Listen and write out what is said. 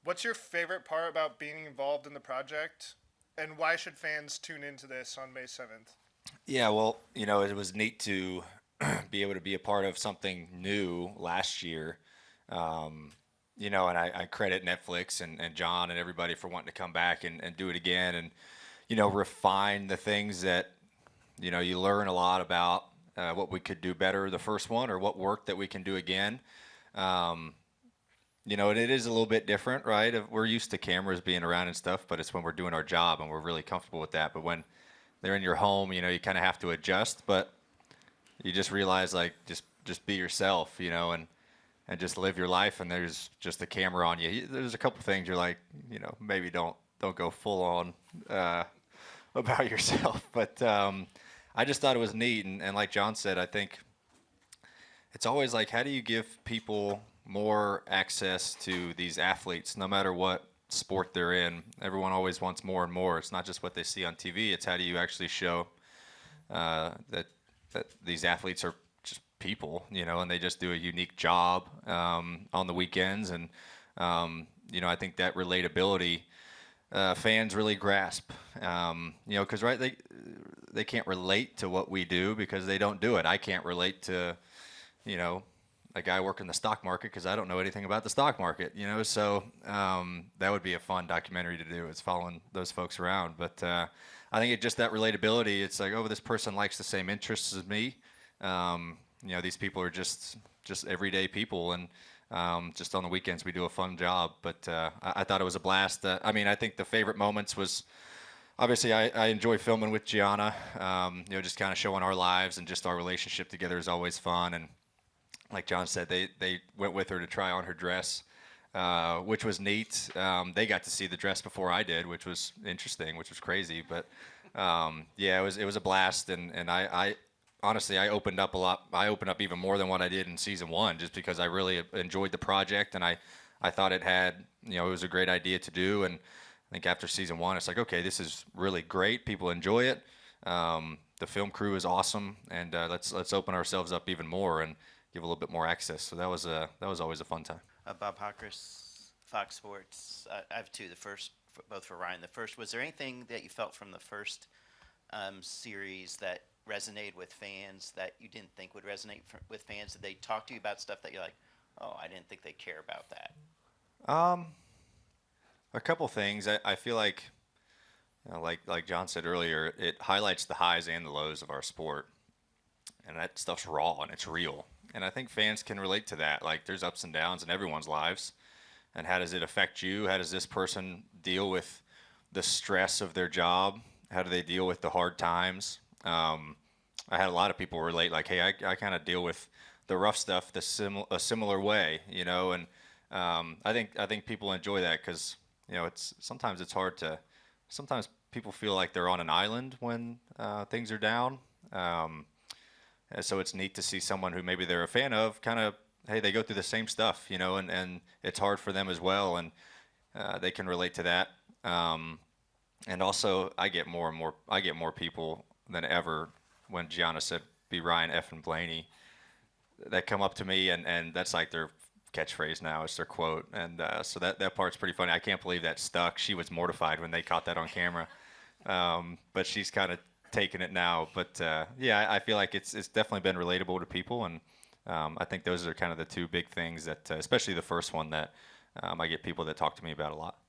What's your favorite part about being involved in the project? And why should fans tune into this on May 7th? Yeah, well, it was neat to be able to be a part of something new last year. Um, and I credit Netflix and John and everybody for wanting to come back and do it again and, refine the things that, you learn a lot about what we could do better the first one or what worked that we can do again. Um, and it is a little bit different, right? We're used to cameras being around and stuff, but it's when we're doing our job and we're really comfortable with that. But when they're in your home, you kind of have to adjust, but you just realize like just be yourself, and just live your life. And there's just a camera on you. There's a couple things you're like, maybe don't go full on uh, about yourself. But I just thought it was neat, and like John said, I think it's always like, how do you give people more access to these athletes, no matter what sport they're in? Everyone always wants more and more. It's not just what they see on TV. It's how do you actually show that these athletes are just people, and they just do a unique job on the weekends. And I think that relatability fans really grasp. Because right, they can't relate to what we do because they don't do it. I can't relate to you know, a guy working the stock market because I don't know anything about the stock market, So that would be a fun documentary to do. It's following those folks around, but I think it just that relatability. It's like, oh, this person likes the same interests as me. These people are just everyday people, and just on the weekends we do a fun job. But I thought it was a blast. I think the favorite moments was. Obviously, I enjoy filming with Gianna. Just kind of showing our lives and just our relationship together is always fun. And like John said, they went with her to try on her dress, which was neat. They got to see the dress before I did, which was interesting, which was crazy. But yeah, it was a blast, and I honestly I opened up a lot. I opened up even more than what I did in season one, just because I really enjoyed the project, and I thought it had it was a great idea to do. And I think after season one, it's like, okay, this is really great. People enjoy it. The film crew is awesome, and let's open ourselves up even more and give a little bit more access. So that was always a fun time. Bob Hawkers, Fox Sports. I have two. The first, both for Ryan. The first, was there anything that you felt from the first series that resonated with fans that you didn't think would resonate with fans? Did they talk to you about stuff that you're like, oh, I didn't think they care about that? Um, a couple things. I feel like, like John said earlier, it highlights the highs and the lows of our sport, and that stuff's raw and it's real. And I think fans can relate to that. Like, there's ups and downs in everyone's lives, and how does it affect you? How does this person deal with the stress of their job? How do they deal with the hard times? I had a lot of people relate, like, hey, I kind of deal with the rough stuff a similar way, and I think people enjoy that because it's hard to sometimes people feel like they're on an island when things are down. And so it's neat to see someone who maybe they're a fan of kind of, hey, they go through the same stuff, and it's hard for them as well, and they can relate to that. And also, I get more people than ever when Gianna said, "Be Ryan F and Blaney," that come up to me, and that's like their catchphrase now. It's their quote, and so that part's pretty funny. I can't believe that stuck. She was mortified when they caught that on camera, but she's kind of taking it now. But yeah, I feel like it's definitely been relatable to people, and I think those are kind of the two big things that, especially the first one, that I get people that talk to me about a lot.